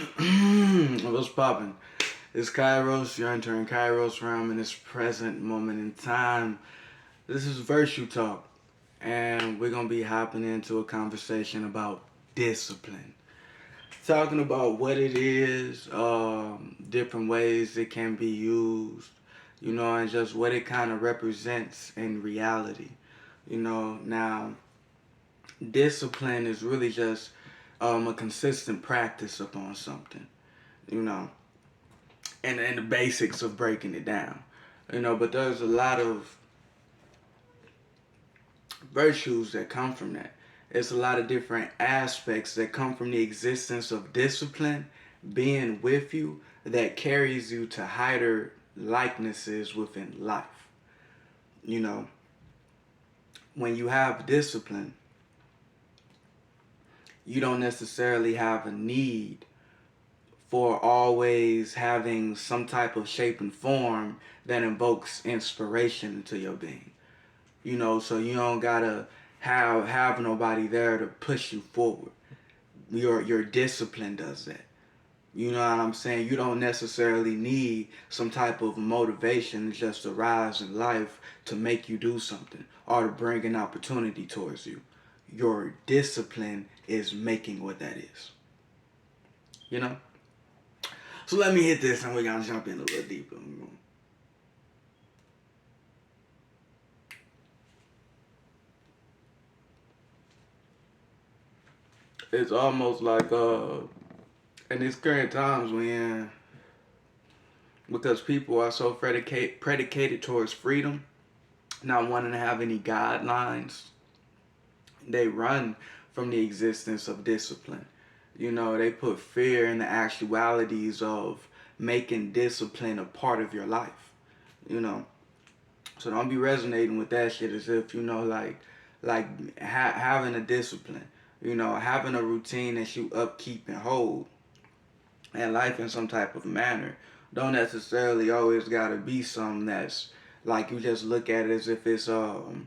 What's poppin'? It's Kairos. You're entering Kairos realm in this present moment in time. This is Virtue Talk, and we're gonna be hopping into a conversation about discipline. Talking about what it is, different ways it can be used, and just what it kind of represents in reality. Now discipline is really just a consistent practice upon something. You know, and the basics of breaking it down. But there's a lot of virtues that come from that. It's a lot of different aspects that come from the existence of discipline being with you that carries you to higher likenesses within life. You know, when you have discipline, you don't necessarily have a need for always having some type of shape and form that invokes inspiration into your being. So you don't gotta have nobody there to push you forward. Your discipline does that. You know what I'm saying? You don't necessarily need some type of motivation just to rise in life to make you do something or to bring an opportunity towards you. Your discipline is making what that is. You know? So let me hit this and we're gonna jump in a little deeper. It's almost like in these current times when because people are so predicated towards freedom, not wanting to have any guidelines, they run from the existence of discipline. They put fear in the actualities of making discipline a part of your life. You know, so don't be resonating with that shit as if having a discipline. Having a routine that you upkeep and hold and life in some type of manner don't necessarily always gotta be something that's like you just look at it as if it's in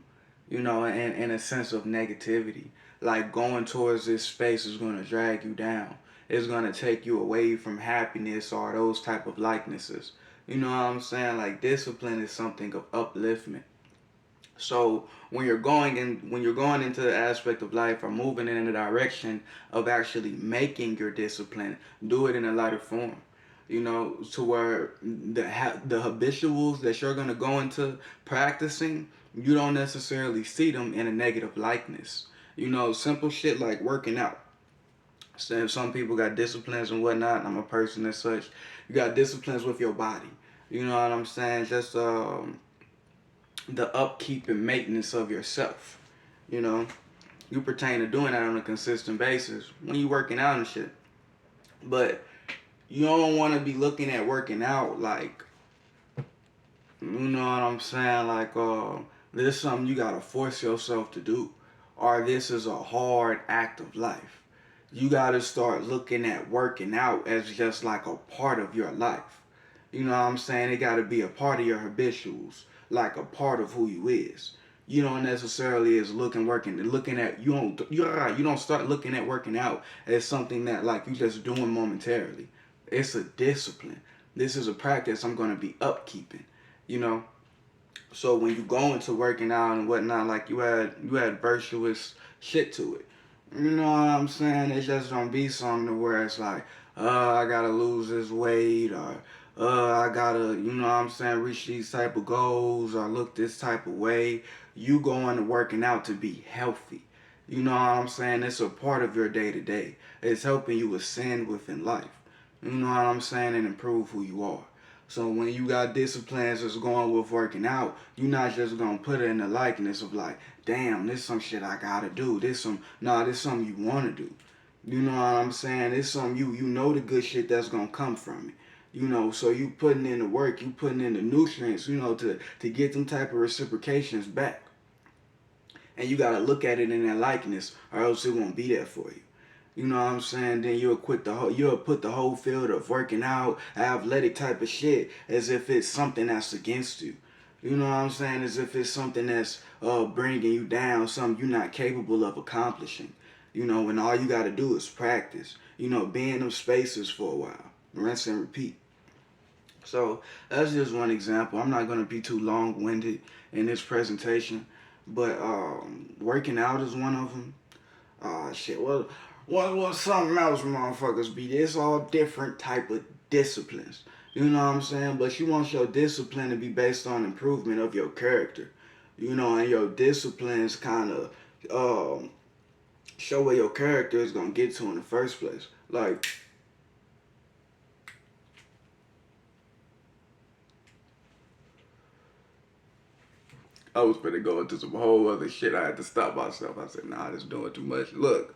a sense of negativity. Like going towards this space is gonna drag you down. It's gonna take you away from happiness or those type of likenesses. You know what I'm saying? Like discipline is something of upliftment. So when you're going into the aspect of life or moving in a direction of actually making your discipline, do it in a lighter form. To where the habituals that you're gonna go into practicing, you don't necessarily see them in a negative likeness. Simple shit like working out. So some people got disciplines and whatnot. And I'm a person as such. You got disciplines with your body. You know what I'm saying? Just the upkeep and maintenance of yourself. You know, you pertain to doing that on a consistent basis when you working out and shit. But you don't want to be looking at working out like, you know what I'm saying? Like, this is something you gotta force yourself to do, or this is a hard act of life. You gotta start looking at working out as just like a part of your life. You know what I'm saying? It gotta be a part of your habituals, like a part of who you is. You don't necessarily is looking at you don't start looking at working out as something that like you just doing momentarily. It's a discipline. This is a practice I'm gonna be upkeeping. You know, so when you go into working out and whatnot, like you had virtuous shit to it. You know what I'm saying? It just don't be something to where it's like, I gotta lose this weight or I gotta, you know what I'm saying, reach these type of goals or look this type of way. You go into working out to be healthy. You know what I'm saying? It's a part of your day to day. It's helping you ascend within life. You know what I'm saying? And improve who you are. So when you got disciplines that's going with working out, you're not just gonna put it in the likeness of like, damn, this some shit I gotta do. This something you wanna do. You know what I'm saying? It's something you know the good shit that's gonna come from it. So you putting in the work, you putting in the nutrients, to get them type of reciprocations back. And you gotta look at it in that likeness, or else it won't be there for you. You know what I'm saying? Then you'll put the whole field of working out, athletic type of shit, as if it's something that's against you. You know what I'm saying? As if it's something that's bringing you down, something you're not capable of accomplishing. When all you got to do is practice. be in them spaces for a while. Rinse and repeat. So that's just one example. I'm not going to be too long-winded in this presentation, but working out is one of them. Shit. Well, something else, motherfuckers be? There's all different type of disciplines. You know what I'm saying? But you want your discipline to be based on improvement of your character. And your disciplines kind of show where your character is gonna get to in the first place. Like, I was finna go into some whole other shit. I had to stop myself. I said, nah, this is doing too much. Look,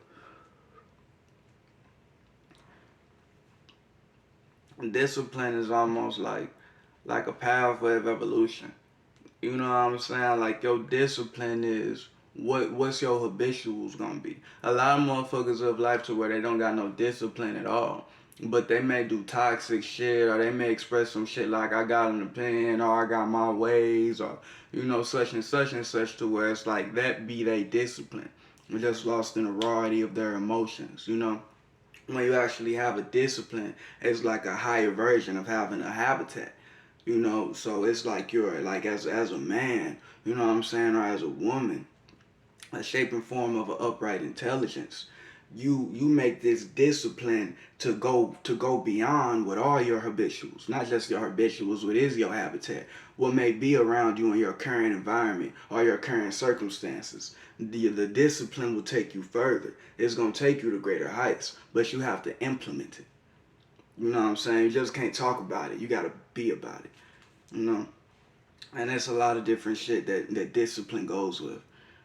discipline is almost like a pathway of evolution. You know what I'm saying? Like your discipline is what's your habituals gonna be. A lot of motherfuckers live life to where they don't got no discipline at all. But they may do toxic shit, or they may express some shit like I got an opinion, or I got my ways, or such and such, to where it's like that be they discipline. We're just lost in a variety of their emotions. When you actually have a discipline, it's like a higher version of having a habitat. So it's like you're like as a man, you know what I'm saying, or as a woman, a shape and form of an upright intelligence. You make this discipline to go beyond what all your habituals, not just your habituals, what is your habitat, what may be around you in your current environment or your current circumstances. The discipline will take you further. It's gonna take you to greater heights, but you have to implement it. You know what I'm saying? You just can't talk about it. You gotta be about it. You know? And there's a lot of different shit that discipline goes with.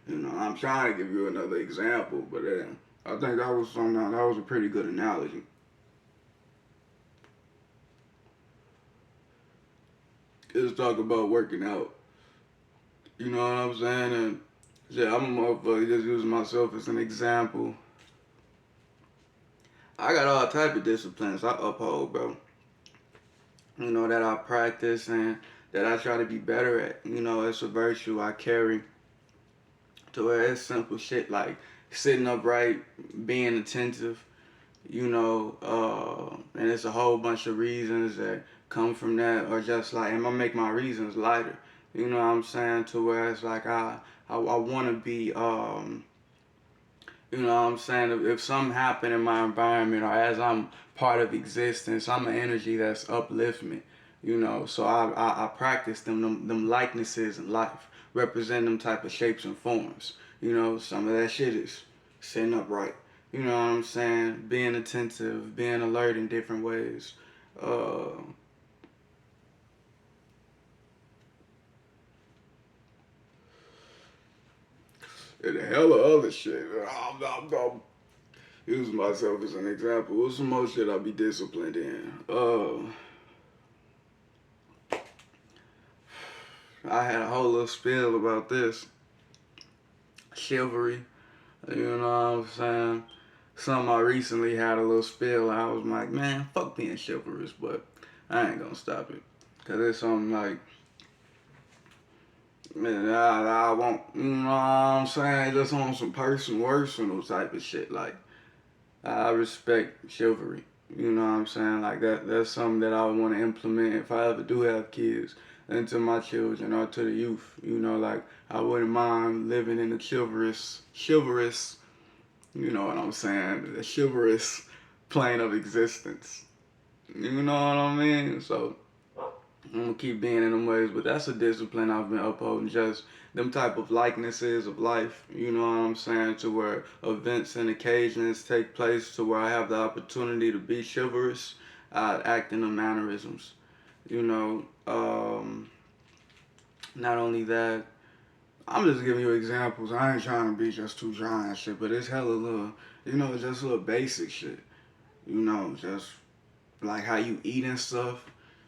I'm trying to give you another example, but I think that was a pretty good analogy. Let's talk about working out. You know what I'm saying? And yeah, I'm a motherfucker just using myself as an example. I got all type of disciplines I uphold, bro. That I practice and that I try to be better at. It's a virtue I carry to where it's simple shit like sitting upright, being attentive, and it's a whole bunch of reasons that come from that, or just like, and I make my reasons lighter. You know what I'm saying? To where it's like I want to be, you know what I'm saying? If something happened in my environment or as I'm part of existence, I'm an energy that's upliftment. So I practice them likenesses in life, represent them type of shapes and forms. Some of that shit is sitting upright. You know what I'm saying? Being attentive, being alert in different ways. Uh, and a hell of other shit. I'm using myself as an example. What's some more shit I be disciplined in? I had a whole little spiel about this. Chivalry. You know what I'm saying? Something I recently had a little spill. I was like, man, fuck being chivalrous, but I ain't gonna stop it. Cause it's something like, man, I won't, you know what I'm saying? Just on some personal type of shit. Like, I respect chivalry. You know what I'm saying? Like that's something that I want to implement if I ever do have kids, into my children or to the youth. Like I wouldn't mind living in a chivalrous, you know what I'm saying? A chivalrous plane of existence. You know what I mean? So I'm gonna keep being in them ways, but that's a discipline I've been upholding. Just them type of likenesses of life. You know what I'm saying? To where events and occasions take place, to where I have the opportunity to be chivalrous, act in the mannerisms. You know, not only that, I'm just giving you examples. I ain't trying to be just too dry and shit, but it's hella little, just little basic shit. Just like how you eat and stuff.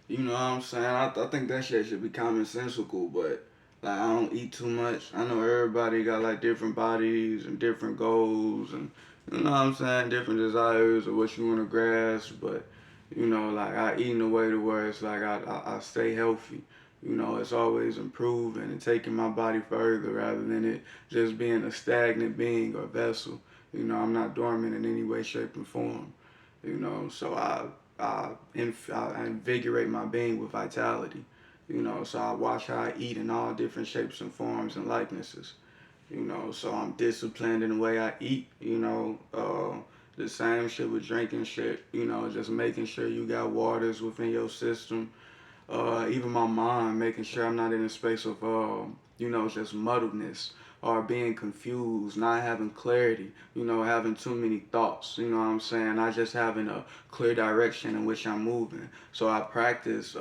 You know what I'm saying? I think that shit should be commonsensical, but like I don't eat too much. I know everybody got like different bodies and different goals and you know what I'm saying, different desires of what you want to grasp, but like I eat in a way to where it's like I stay healthy. It's always improving and taking my body further rather than it just being a stagnant being or vessel. I'm not dormant in any way, shape, or form. So I invigorate my being with vitality. So I watch how I eat in all different shapes and forms and likenesses. So I'm disciplined in the way I eat. The same shit with drinking shit. Just making sure you got waters within your system. Even my mind, making sure I'm not in a space of, just muddledness or being confused, not having clarity, having too many thoughts, you know what I'm saying? Not just having a clear direction in which I'm moving. So I practice,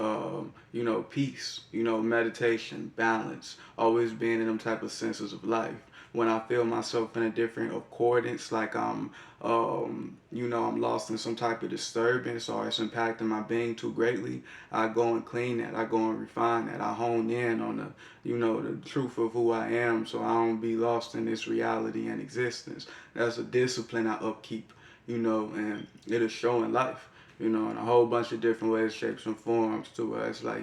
peace, meditation, balance, always being in them type of senses of life. When I feel myself in a different accordance, like I'm lost in some type of disturbance or it's impacting my being too greatly, I go and clean that. I go and refine that. I hone in on the truth of who I am so I don't be lost in this reality and existence. That's a discipline I upkeep, and it'll show in life, in a whole bunch of different ways, shapes, and forms to where it's like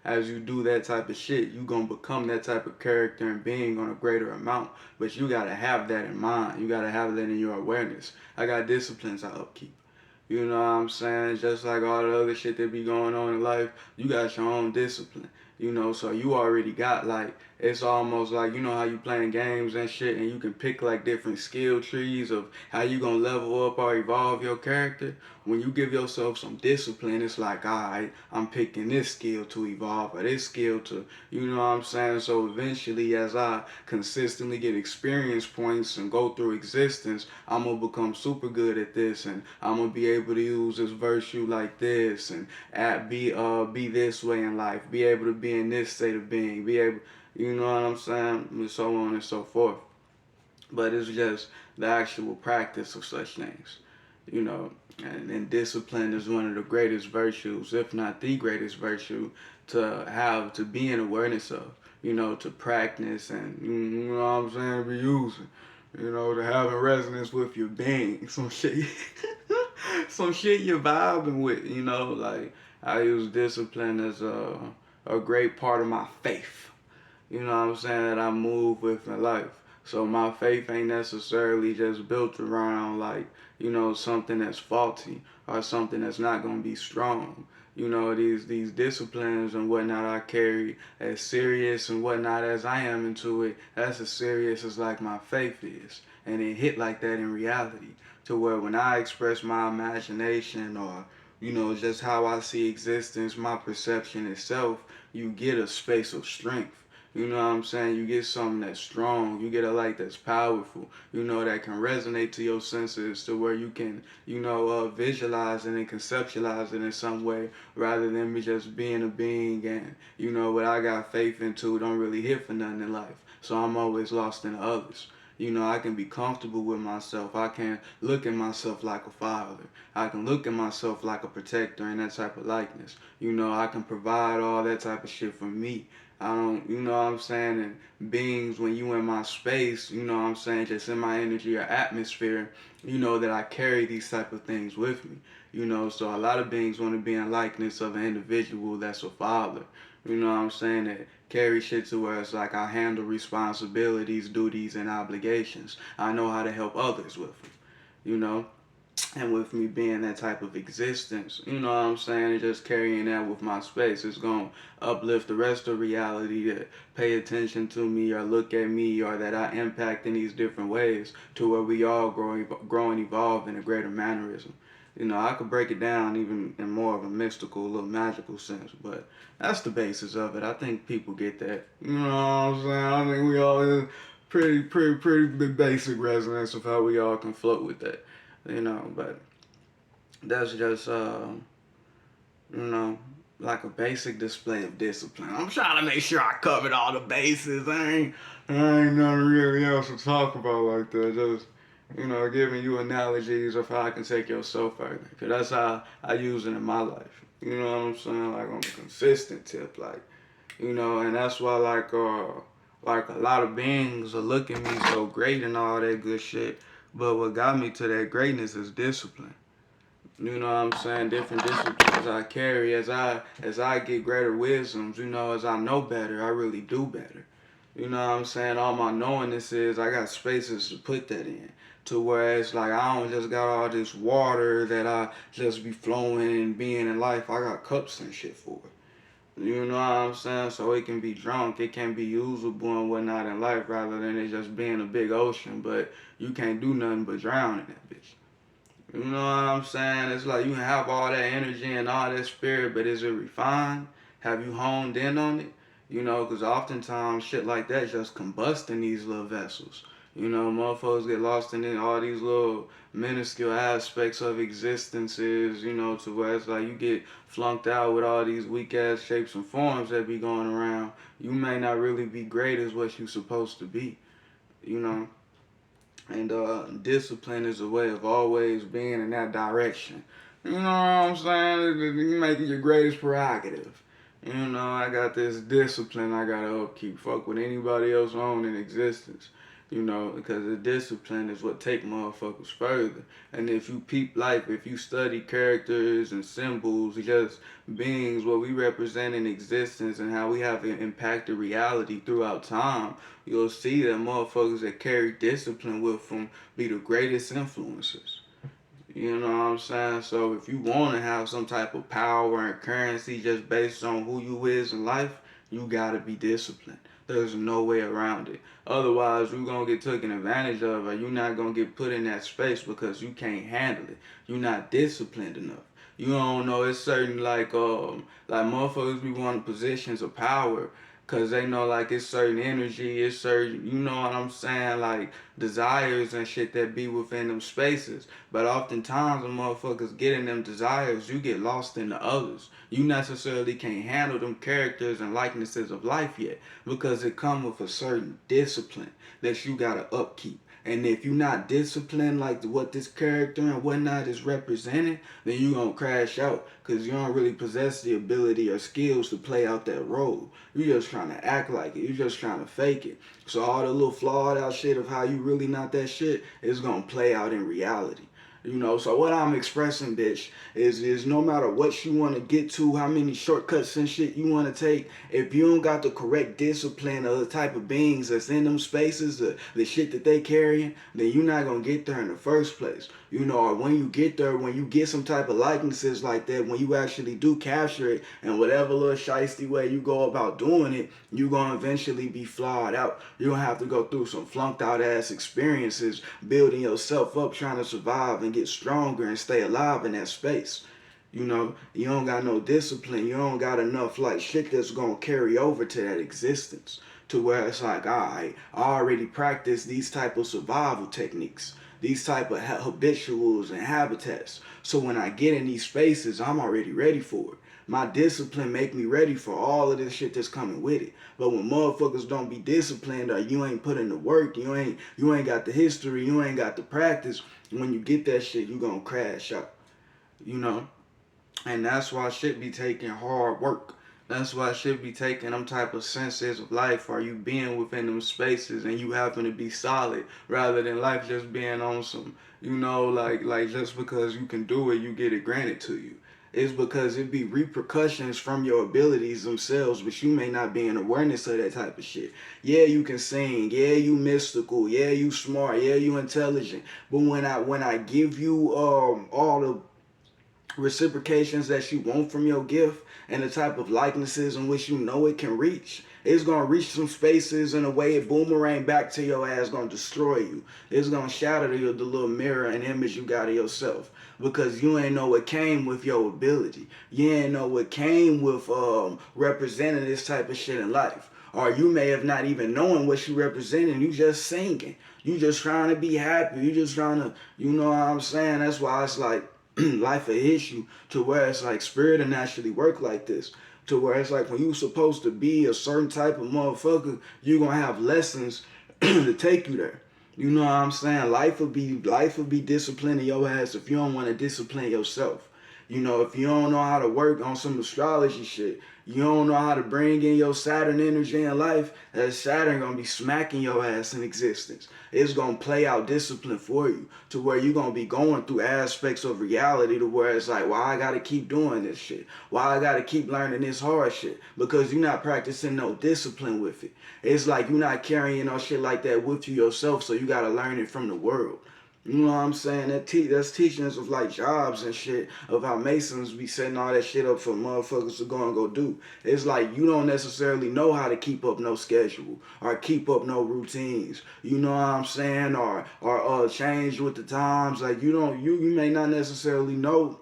as you do that type of shit, you gonna become that type of character and being on a greater amount. But you gotta have that in mind. You gotta have that in your awareness. I got disciplines I upkeep. You know what I'm saying? Just like all the other shit that be going on in life, you got your own discipline. So you already got like, it's almost like, how you playing games and shit and you can pick like different skill trees of how you gonna level up or evolve your character. When you give yourself some discipline, it's like, alright, I'm picking this skill to evolve or this skill to, you know what I'm saying? So eventually, as I consistently get experience points and go through existence, I'm gonna become super good at this, and I'm gonna be able to use this virtue like this, and be this way in life, be able to be in this state of being, be able, you know what I'm saying, and so on and so forth. But it's just the actual practice of such things, you know. And discipline is one of the greatest virtues, if not the greatest virtue, to be in awareness of, to practice and, you know what I'm saying, be using, to have a resonance with your being. Some shit, some shit you're vibing with, like I use discipline as a great part of my faith, what I'm saying, that I move with in life. So my faith ain't necessarily just built around like, something that's faulty or something that's not gonna be strong. These disciplines and whatnot I carry as serious and whatnot as I am into it, that's as serious as like my faith is. And it hit like that in reality. To where when I express my imagination or, just how I see existence, my perception itself, you get a space of strength. You know what I'm saying? You get something that's strong. You get a light that's powerful. That can resonate to your senses to where you can, visualize it and conceptualize it in some way rather than me just being a being and, what I got faith into don't really hit for nothing in life. So I'm always lost in others. I can be comfortable with myself. I can look at myself like a father. I can look at myself like a protector and that type of likeness. I can provide all that type of shit for me. I don't, you know what I'm saying? And beings, when you in my space, you know what I'm saying, just in my energy or atmosphere, that I carry these type of things with me. So a lot of beings want to be in likeness of an individual that's a father. You know what I'm saying? That carry shit to where it's like I handle responsibilities, duties, and obligations. I know how to help others with them. You know? And with me being that type of existence, you know what I'm saying, and just carrying that with my space, it's going to uplift the rest of reality that pay attention to me or look at me or that I impact in these different ways to where we all grow and evolve in a greater mannerism. I could break it down even in more of a mystical, little magical sense, but that's the basis of it. I think people get that. You know what I'm saying? I think we all pretty basic resonance of how we all can float with that. But that's just you know, like a basic display of discipline. I'm trying to make sure I covered all the bases. I ain't nothing really else to talk about like that. Just, giving you analogies of how I can take yourself further. Cause that's how I use it in my life. You know what I'm saying? Like on a consistent tip, like, and that's why like a lot of beings are looking at me so great and all that good shit. But what got me to that greatness is discipline. You know what I'm saying? Different disciplines I carry as I get greater wisdoms, as I know better, I really do better. You know what I'm saying? All my knowingness is I got spaces to put that in. to where it's like I don't just got all this water that I just be flowing and being in life. I got cups and shit for it. You know what I'm saying? So it can be drunk, it can be usable and whatnot in life rather than it just being a big ocean, but you can't do nothing but drown in that bitch. You know what I'm saying? It's like you can have all that energy and all that spirit, but is it refined? Have you honed in on it? You know, because oftentimes shit like that just combust in these little vessels. You know, motherfuckers get lost in all these little minuscule aspects of existences, you know, to where it's like you get flunked out with all these weak ass shapes and forms that be going around. You may not really be great as what you supposed to be, you know. And discipline is a way of always being in that direction. You know what I'm saying? You make it your greatest prerogative. You know, I got this discipline I gotta upkeep. Fuck with anybody else on in existence. You know, because the discipline is what take motherfuckers further. And if you peep life, if you study characters and symbols, just beings, what we represent in existence and how we have impacted reality throughout time, you'll see that motherfuckers that carry discipline with them be the greatest influencers. You know what I'm saying? So if you want to have some type of power and currency just based on who you is in life, you gotta be disciplined. There's no way around it. Otherwise, you're gonna get taken advantage of, or you're not gonna get put in that space because you can't handle it. You're not disciplined enough. You don't know it's certain like motherfuckers be wanting positions of power cause they know like it's certain energy, it's certain, you know what I'm saying, like desires and shit that be within them spaces. But oftentimes when motherfuckers get in them desires, you get lost in the others. You necessarily can't handle them characters and likenesses of life yet because it come with a certain discipline that you gotta upkeep. And if you're not disciplined like what this character and whatnot is representing, then you gonna crash out because you don't really possess the ability or skills to play out that role. You just trying to act like it. You just trying to fake it. So all the little flawed out shit of how you really not that shit is gonna play out in reality. You know, so what I'm expressing, bitch, is no matter what you want to get to, how many shortcuts and shit you want to take, if you don't got the correct discipline of the type of beings that's in them spaces, the shit that they carrying, then you're not going to get there in the first place. You know, or when you get there, when you get some type of likenesses like that, when you actually do capture it, and whatever little shiesty way you go about doing it, you're going to eventually be flawed out. You're going to have to go through some flunked out ass experiences, building yourself up, trying to survive and get stronger and stay alive in that space. You know, you don't got no discipline. You don't got enough like shit that's gonna carry over to that existence. To where it's like, alright, I already practiced these type of survival techniques, these type of habituals and habitats. So when I get in these spaces, I'm already ready for it. My discipline make me ready for all of this shit that's coming with it. But when motherfuckers don't be disciplined or you ain't put in the work, you ain't got the history, you ain't got the practice, when you get that shit, you gonna crash out. You know? And that's why shit be taking hard work. That's why shit be taking them type of senses of life, or you being within them spaces and you happen to be solid rather than life just being on some, you know, like just because you can do it, you get it granted to you. It's because it be repercussions from your abilities themselves, but you may not be in awareness of that type of shit. Yeah, you can sing. Yeah, you mystical. Yeah, you smart. Yeah, you intelligent. But when I give you all the reciprocations that you want from your gift and the type of likenesses in which you know it can reach, it's gonna reach some spaces in a way it boomerang back to your ass, gonna destroy you. It's gonna shatter the little mirror and image you got of yourself because you ain't know what came with your ability. You ain't know what came with representing this type of shit in life. Or you may have not even known what you representing. You just singing. You just trying to be happy. You just trying to, you know what I'm saying? That's why it's like life a issue to where it's like spirit and naturally work like this. To where it's like when you supposed to be a certain type of motherfucker, you gonna have lessons to take you there. You know what I'm saying? Life will be disciplining your ass if you don't want to discipline yourself. You know, if you don't know how to work on some astrology shit, you don't know how to bring in your Saturn energy in life, that Saturn gonna be smacking your ass in existence. It's gonna play out discipline for you to where you're gonna be going through aspects of reality to where it's like, why I gotta keep doing this shit? Why I gotta keep learning this hard shit? Because you're not practicing no discipline with it. It's like you're not carrying no shit like that with you yourself, so you gotta learn it from the world. You know what I'm saying? That's teaching us of like jobs and shit, of how Masons be setting all that shit up for motherfuckers to go and go do. It's like you don't necessarily know how to keep up no schedule or keep up no routines. You know what I'm saying? Or change with the times. Like you may not necessarily know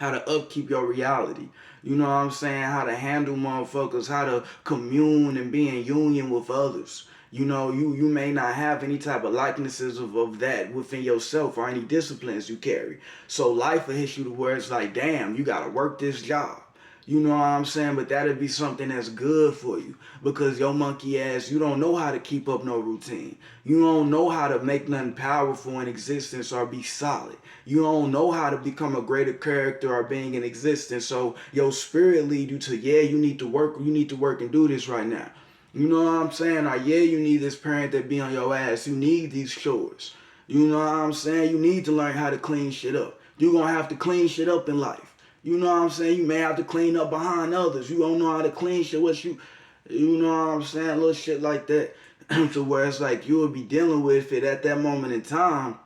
how to upkeep your reality. You know what I'm saying? How to handle motherfuckers, how to commune and be in union with others. You know, you may not have any type of likenesses of that within yourself or any disciplines you carry. So life will hit you to where it's like, damn, you gotta work this job. You know what I'm saying? But that'd be something that's good for you because your monkey ass, you don't know how to keep up no routine. You don't know how to make nothing powerful in existence or be solid. You don't know how to become a greater character or being in existence. So your spirit lead you to, yeah, you need to work and do this right now. You know what I'm saying? Or yeah, you need this parent that be on your ass. You need these chores. You know what I'm saying? You need to learn how to clean shit up. You're gonna have to clean shit up in life. You know what I'm saying? You may have to clean up behind others. You don't know how to clean shit. You know what I'm saying? Little shit like that. To where it's like you will be dealing with it at that moment in time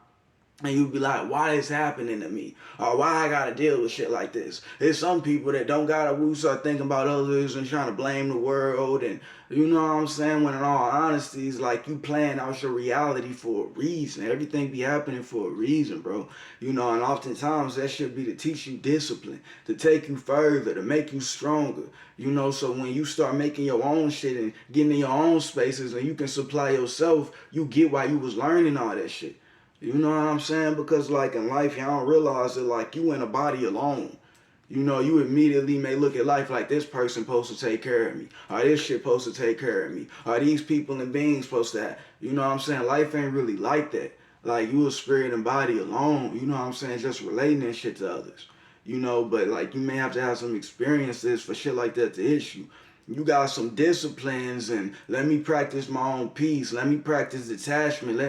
and you be like, why this happening to me? Or why I gotta deal with shit like this? There's some people that don't gotta start thinking about others and trying to blame the world and you know what I'm saying? When in all honesty, it's like you playing out your reality for a reason. Everything be happening for a reason, bro. You know, and oftentimes that should be to teach you discipline, to take you further, to make you stronger. You know, so when you start making your own shit and getting in your own spaces and you can supply yourself, you get why you was learning all that shit. You know what I'm saying? Because like in life, y'all don't realize that like you in a body alone. You know, you immediately may look at life like this person supposed to take care of me, or this shit supposed to take care of me, or these people and beings supposed to have. You know what I'm saying? Life ain't really like that. Like you a spirit and body alone. You know what I'm saying? Just relating that shit to others. You know, but like you may have to have some experiences for shit like that to hit you. You got some disciplines and let me practice my own peace. Let me practice detachment.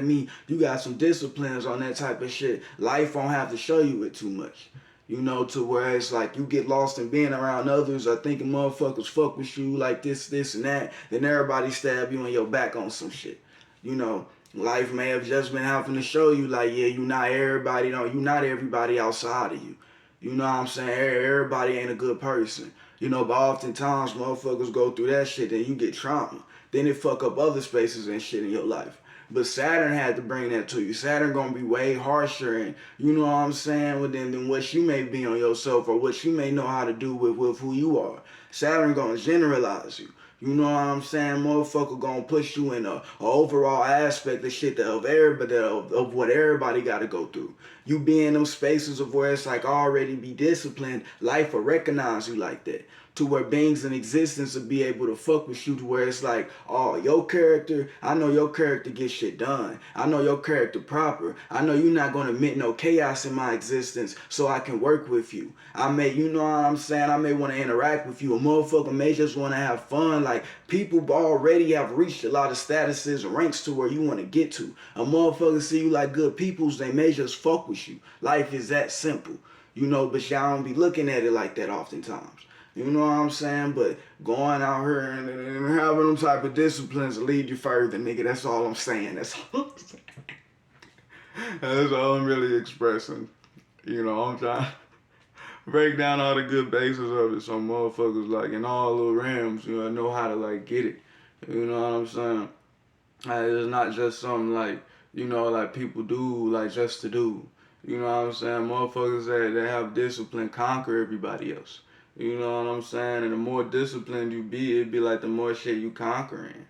You got some disciplines on that type of shit. Life won't have to show you it too much. You know, to where it's like you get lost in being around others or thinking motherfuckers fuck with you like this, and that. Then everybody stab you in your back on some shit. You know, life may have just been having to show you like, yeah, you not everybody outside of you. You know what I'm saying? Everybody ain't a good person. You know, but oftentimes motherfuckers go through that shit and you get trauma. Then it fuck up other spaces and shit in your life. But Saturn had to bring that to you. Saturn gonna be way harsher and you know what I'm saying than what you may be on yourself or what you may know how to do with who you are. Saturn gonna generalize you. You know what I'm saying? Motherfucker gonna push you in a overall aspect of shit of everybody of what everybody gotta go through. You be in them spaces of where it's like already be disciplined, life will recognize you like that. To where beings in existence will be able to fuck with you to where it's like, oh, your character, I know your character gets shit done. I know your character proper. I know you're not gonna admit no chaos in my existence so I can work with you. You know what I'm saying? I may want to interact with you. A motherfucker may just want to have fun. Like, people already have reached a lot of statuses and ranks to where you want to get to. A motherfucker see you like good peoples, they may just fuck with you. Life is that simple. You know, but y'all don't be looking at it like that oftentimes. You know what I'm saying? But going out here and having them type of disciplines lead you further, nigga. That's all I'm saying. That's all I'm saying. That's all I'm really expressing. You know, I'm trying to break down all the good bases of it so motherfuckers like in all the realms, you know how to like get it. You know what I'm saying? It's not just something like, you know, like people do like just to do. You know what I'm saying? Motherfuckers that have discipline conquer everybody else. You know what I'm saying? And the more disciplined you be, it'd be like the more shit you conquering.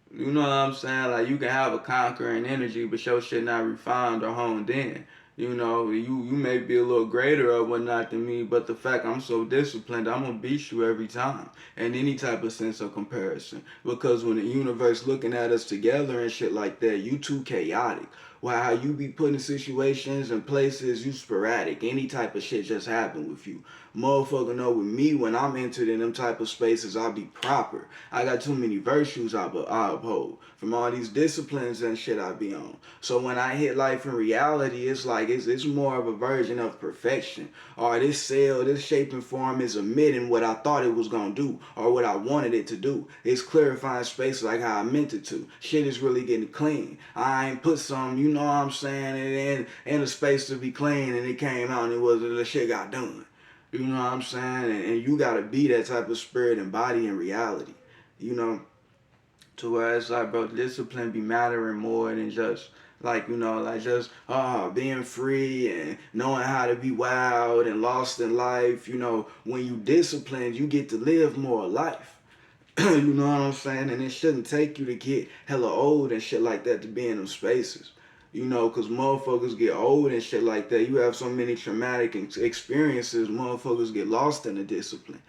You know what I'm saying? Like you can have a conquering energy, but your shit not refined or honed in. You know, you may be a little greater or whatnot than me, but the fact I'm so disciplined, I'm gonna beat you every time. In any type of sense of comparison. Because when the universe looking at us together and shit like that, you too chaotic. While how you be put in situations and places, you sporadic. Any type of shit just happen with you. Motherfucker know with me, when I'm entered in them type of spaces, I be proper. I got too many virtues I uphold from all these disciplines and shit I be on. So when I hit life in reality, it's like it's more of a version of perfection. Or this cell, this shape and form is emitting what I thought it was gonna do or what I wanted it to do. It's clarifying space like how I meant it to. Shit is really getting clean. I ain't put some, you know what I'm saying, and the space to be clean, and it came out and it was the shit got done. You know what I'm saying? And you gotta be that type of spirit and body in reality. You know, to where it's like, bro, discipline be mattering more than just like, like just being free and knowing how to be wild and lost in life. When you disciplined, you get to live more life. You know what I'm saying? And it shouldn't take you to get hella old and shit like that to be in them spaces. Because motherfuckers get old and shit like that. You have so many traumatic experiences, motherfuckers get lost in the discipline.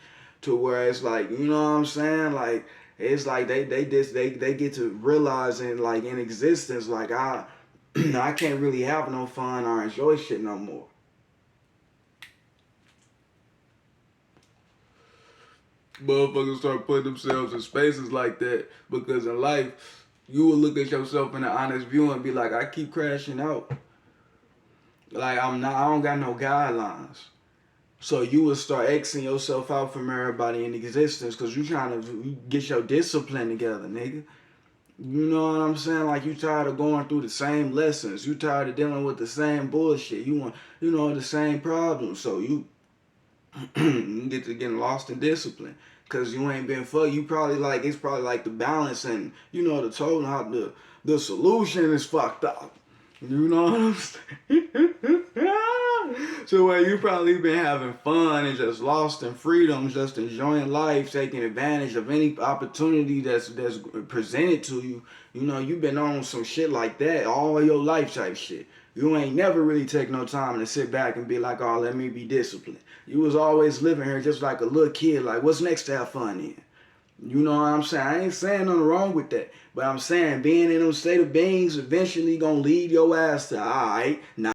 To where it's like, you know what I'm saying? Like, it's like they get to realizing, like, in existence, like, I can't really have no fun or enjoy shit no more. Motherfuckers start putting themselves in spaces like that because in life, you will look at yourself in an honest view and be like, I keep crashing out. Like, I don't got no guidelines. So you will start Xing yourself out from everybody in existence because you trying to get your discipline together, nigga. You know what I'm saying? Like, you tired of going through the same lessons. You tired of dealing with the same bullshit. You want, the same problems. So you get to getting lost in discipline. Cause you ain't been fucked. You probably like, it's probably like the balance and, the total how the solution is fucked up. You know what I'm saying? So where you probably been having fun and just lost in freedom, just enjoying life, taking advantage of any opportunity that's presented to you. You've been on some shit like that all your life type shit. You ain't never really take no time to sit back and be like, oh, let me be disciplined. You was always living here just like a little kid, like, what's next to have fun in? You know what I'm saying? I ain't saying nothing wrong with that. But I'm saying being in them state of beings eventually gonna lead your ass to, alright, now